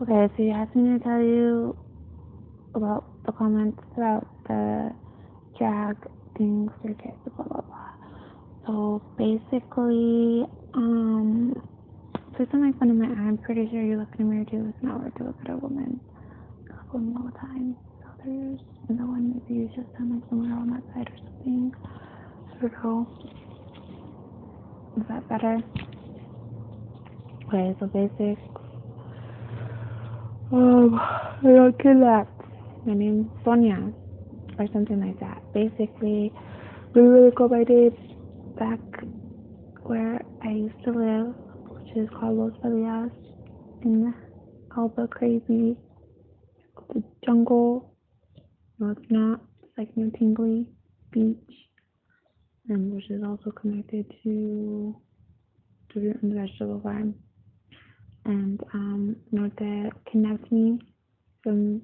Okay, so you asked me to tell you about the comments about the drag things for kids, blah blah blah. So basically, please don't make fun of my eye. I'm pretty sure you look in a mirror too. It's not weird to look at a woman. I look at women all the time. So there's no one. Maybe you just sound like somewhere on that side or something. I don't know. Is that better? Okay, so basic. I got kidnapped. My name's Sonia, or something like that. Basically, really go by day back where I used to live, which is called Los Felias in Alba Crazy, the jungle. No, it's not. It's like near Tingley Beach, and which is also connected to the root and vegetable farm. And Norte kidnapped me from.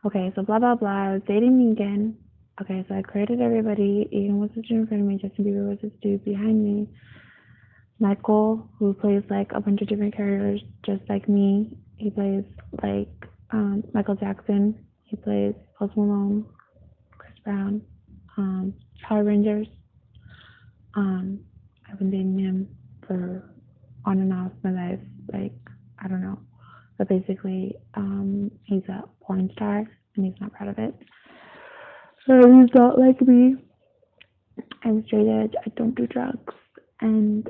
Okay, so blah blah blah. I was dating Megan. Okay, so I created everybody. Ian was the dude in front of me. Justin Bieber was this dude behind me. Michael, who plays like a bunch of different characters, just like me. He plays like Michael Jackson. He plays Post Malone, Chris Brown, Power Rangers. I've been dating him for on and off my life, like I don't know. But basically, he's a porn star and he's not proud of it. He's not like me. I'm straight edge. I don't do drugs. And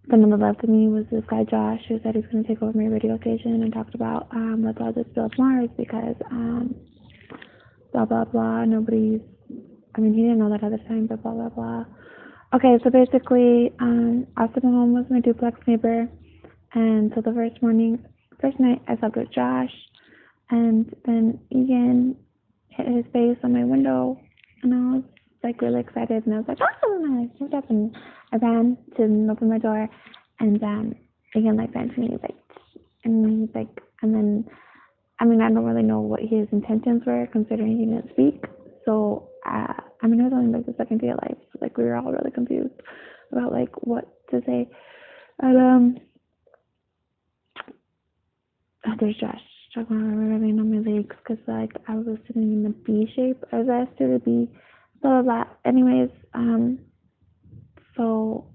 then on the left of me was this guy Josh who said he's going to take over my radio station and talked about let's all just build Mars because blah blah blah. Nobody's. I mean, he didn't know that at the time, but blah blah blah. Okay, so basically, Austin Mahone was my duplex neighbor, and so the first night I slept with Josh, and then Egan hit his face on my window, and I was like really excited, and I was like, oh, and I like jumped up and I ran to open my door, and Egan like ran to me like, and he's like, and then, I mean, I don't really know what his intentions were considering he didn't speak, so. I mean, it was only like the second day of life, so like we were all really confused about like what to say. And there's Josh talking about rubbing on my legs because like I was sitting in the B shape. I was asked to the B, blah blah blah. Anyways, so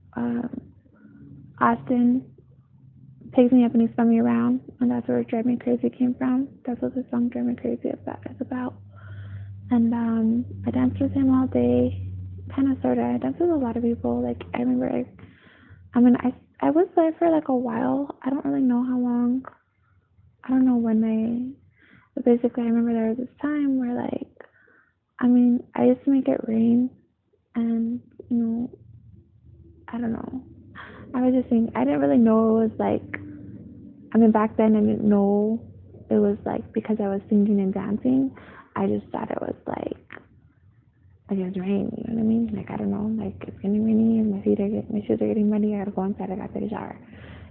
Austin picks me up and he spun me around, and that's where Drive Me Crazy came from. That's what the song Drive Me Crazy is about. And I danced with him all day, kind of, sort of. I danced with a lot of people. Like, I remember, I was there for, like, a while. I don't really know how long. I don't know when but basically, I remember there was this time where, like, I mean, I used to make it rain, and, you know, I don't know. I was just thinking, I didn't really know it was, like, I mean, back then, I didn't know it was, like, because I was singing and dancing. I just thought it was like it was rain, you know what I mean? Like I don't know, like it's getting rainy and my shoes are getting muddy, I gotta go inside, I gotta take a shower.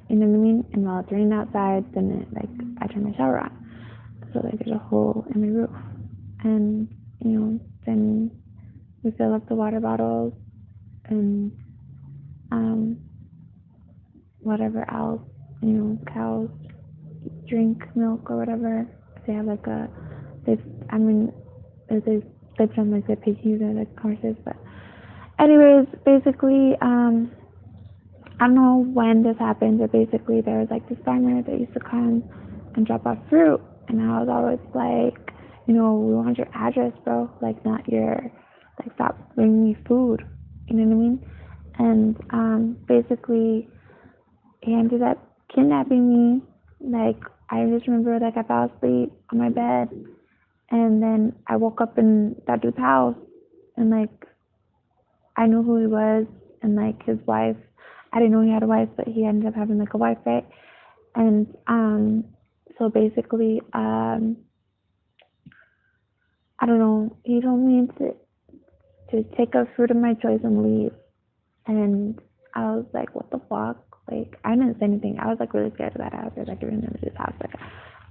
You know what I mean? And while it's raining outside, then I turn my shower on. So like there's a hole in my roof. And, you know, then we fill up the water bottles and whatever else, you know, cows drink milk or whatever. They have like they've done like the piggies or like horses, but anyways, basically, I don't know when this happened, but basically there was like this farmer that used to come and drop off fruit, and I was always like, you know, we want your address, bro, like not your, like stop bringing me food, you know what I mean? And basically, he ended up kidnapping me. Like I just remember, like I fell asleep on my bed. And then I woke up in that dude's house, and like I knew who he was, and like his wife. I didn't know he had a wife, but he ended up having like a wife, right? And so basically, I don't know. He told me to take a fruit of my choice and leave, and I was like, what the fuck? Like I didn't say anything. I was like really scared of that house. I was like in his house. Like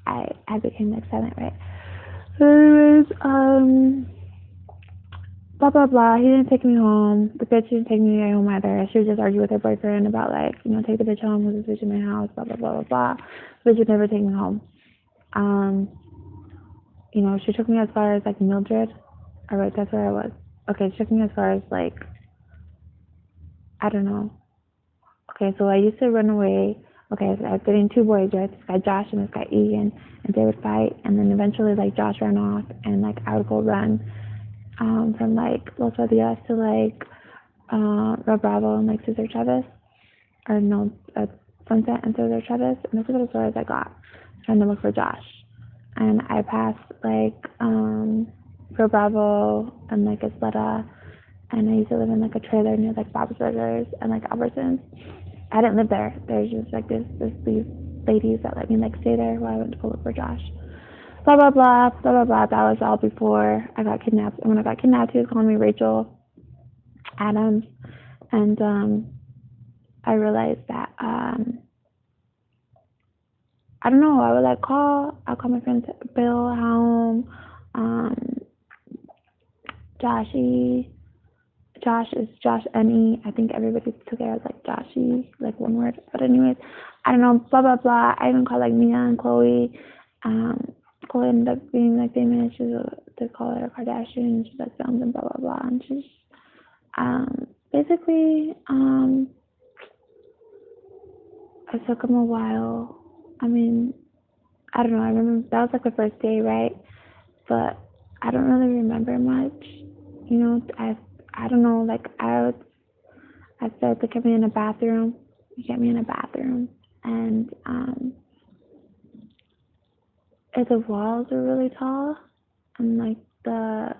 I became like silent, right? Anyways, blah blah blah. He didn't take me home. The bitch didn't take me home either. She would just argue with her boyfriend about like, take the bitch home because this bitch in my house. Blah blah blah blah blah. The bitch would never take me home. Um, she took me as far as like Mildred. All right, that's where I was. Okay, she took me as far as like, I don't know. Okay, so I used to run away. Okay, so I was dating two boys, right? This guy Josh and this guy Ian, and they would fight, and then eventually like Josh ran off, and like I would go run from like Los Feliz to like Red Bravo and like Cesar Chavez, or no, Sunset and Cesar Chavez, and this is as far as I got, trying to look for Josh. And I passed like Rio Bravo and like Isleta, and I used to live in like a trailer near like Bob's Burgers and like Albertsons. I didn't live there. There's just like these ladies that let me like stay there while I went to go look for Josh. Blah blah blah blah blah blah. That was all before I got kidnapped. And when I got kidnapped, he was calling me Rachel Adams, and I realized that I don't know. I would like I'll call my friends Bill home, Joshy. Josh is Josh N-E. I think everybody took it as like Joshy, like one word. But anyways, I don't know, blah blah blah. I even call like Mia and Chloe. Chloe ended up being like famous. They call her a Kardashian. She's like filmed and blah blah blah. And she's basically it took him a while. I mean, I don't know. I remember that was like the first day, right? But I don't really remember much. I don't know. Like I said, to get me in a bathroom. He get me in a bathroom, and the walls are really tall, and like the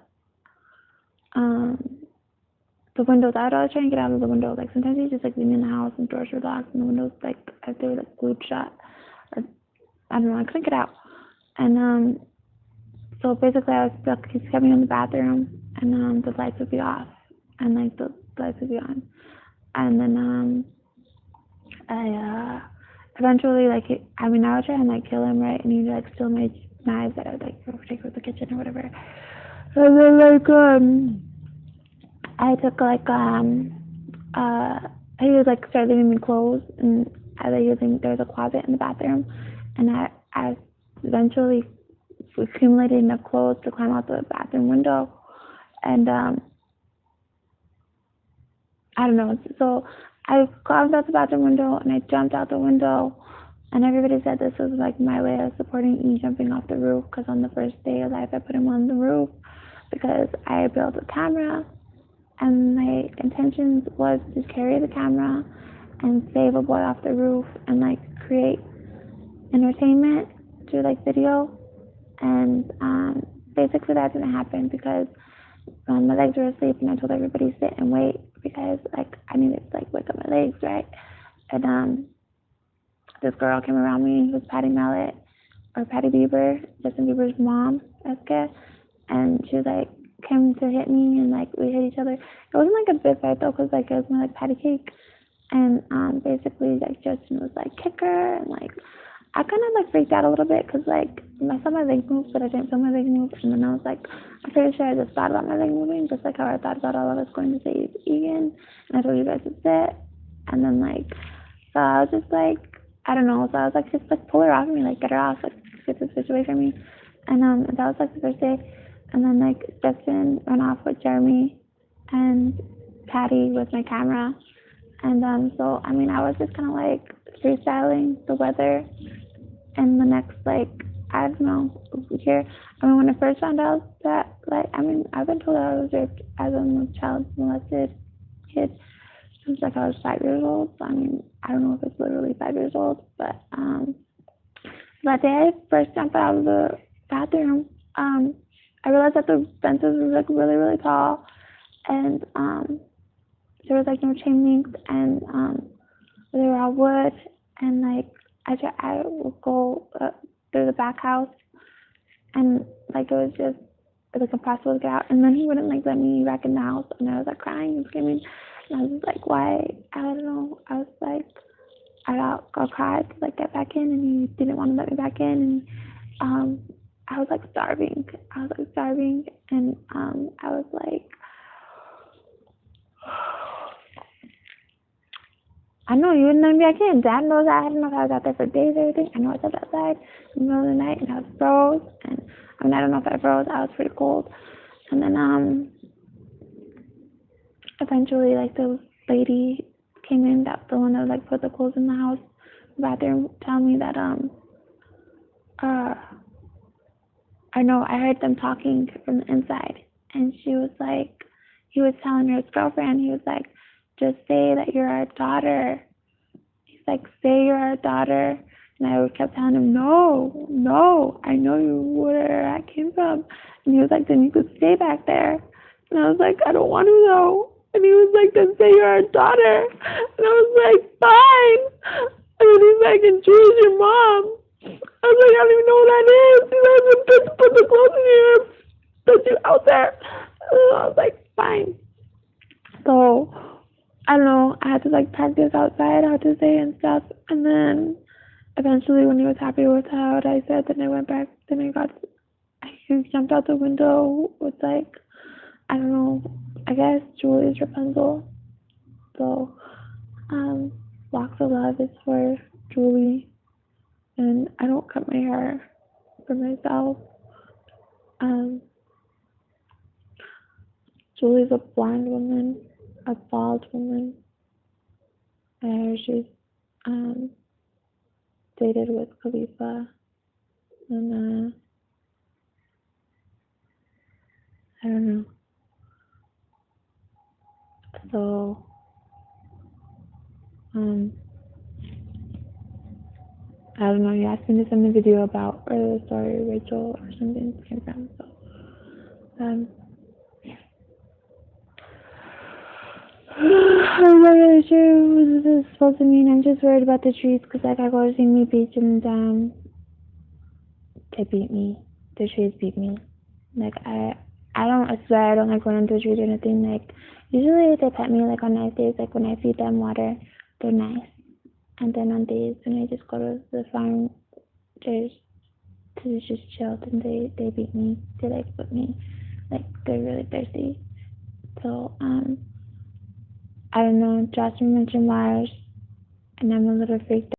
windows. I would always try and get out of the window. Like sometimes you just like leave me in the house and doors were locked and the windows like they were like glued shut. Or, I don't know. I couldn't get out, and so basically I was stuck. He kept me in the bathroom, and the lights would be off, and like the lights would be on, and then I eventually like I would try and like kill him, right, and he'd like steal my knives that I would like take from the kitchen or whatever, and then like I took like he would like start leaving me clothes, and I was using there was a closet in the bathroom, and I eventually accumulated enough clothes to climb out the bathroom window, and I don't know. So I climbed out the bathroom window and I jumped out the window, and everybody said this was like my way of supporting E jumping off the roof, because on the first day of life I put him on the roof because I built a camera, and my intentions was to carry the camera and save a boy off the roof and like create entertainment through like video, and basically that didn't happen because my legs were asleep, and I told everybody to sit and wait because like I needed to like wake up my legs, right? And this girl came around me, who was Patty Mallet or Patty Bieber, Justin Bieber's mom, Eska, and she was like came to hit me, and like we hit each other. It wasn't like a big fight though, because like it was more like patty cake, and basically like Justin was like kick her, and like I kind of like freaked out a little bit because like I saw my legs move, but I didn't feel my legs move, and then I was like, I'm pretty sure I just thought about my leg moving, just like how I thought about all of us going to save Egan, and I told you guys to sit, and then like, so I was just like, I don't know, so I was like, just like pull her off of me, like get her off, like get this bitch away from me, and that was like the first day, and then like Justin ran off with Jeremy and Patty with my camera, and so I mean I was just kind of like freestyling the weather. And the next, like, I don't know, year, I mean, when I first found out that, like, I mean, I've been told that I was raped as a child molested kid since, like, I was 5 years old. So, I mean, I don't know if it's literally 5 years old, but, that day I first jumped out of the bathroom, I realized that the fences were, like, really, really tall, and, there was, like, no chain links, and, they were all wood, and, like, I would go through the back house, and like it was just like impossible to get out. And then he wouldn't like let me back in the house, and I was like crying and screaming. And I was just like, why? I don't know. I was like, I got cried to like get back in, and he didn't want to let me back in. And I was like starving. And I was like, I know you wouldn't let me back in. Dad knows I don't know if I was out there for days or everything. I know I was outside in the middle of the night and I was froze. And I mean, I don't know if I froze. I was pretty cold. And then eventually, like the lady came in, that the one that like put the clothes in the house, bathroom, telling me that uh I know I heard them talking from the inside, and she was like, he was telling her girlfriend, he was like, just say that you're our daughter. He's like, say you're our daughter. And I kept telling him, no, no, I know you where I came from. And he was like, then you could stay back there. And I was like, I don't want to though. And he was like, then say you're our daughter. And I was like, fine. And then he's like, and Julie's your mom. I was like, I don't even know what that is. He's like, just put the clothes in here, put you out there. And I was like, fine. So I don't know, I had to like practice outside how to say and stuff. And then eventually when he was happy with how I said, then I went back, then he jumped out the window with like, I don't know, I guess Julie's Rapunzel. So, Locks of Love is for Julie. And I don't cut my hair for myself. Julie's a blonde woman, a bald woman. She's dated with Khalifa, and I don't know. So I don't know. You asked me to send a video about where the story Rachel or something came from. So I'm not really sure what this is supposed to mean. I'm just worried about the trees because like I go to Simi Beach and they beat me. The trees beat me. Like I swear I don't like going into the trees or anything. Like usually they pet me like on nice days, like when I feed them water, they're nice. And then on days when I just go to the farm, to just chill, and they beat me. They like put me, like they're really thirsty. So I don't know. Joshua mentioned Mars, and I'm a little freaked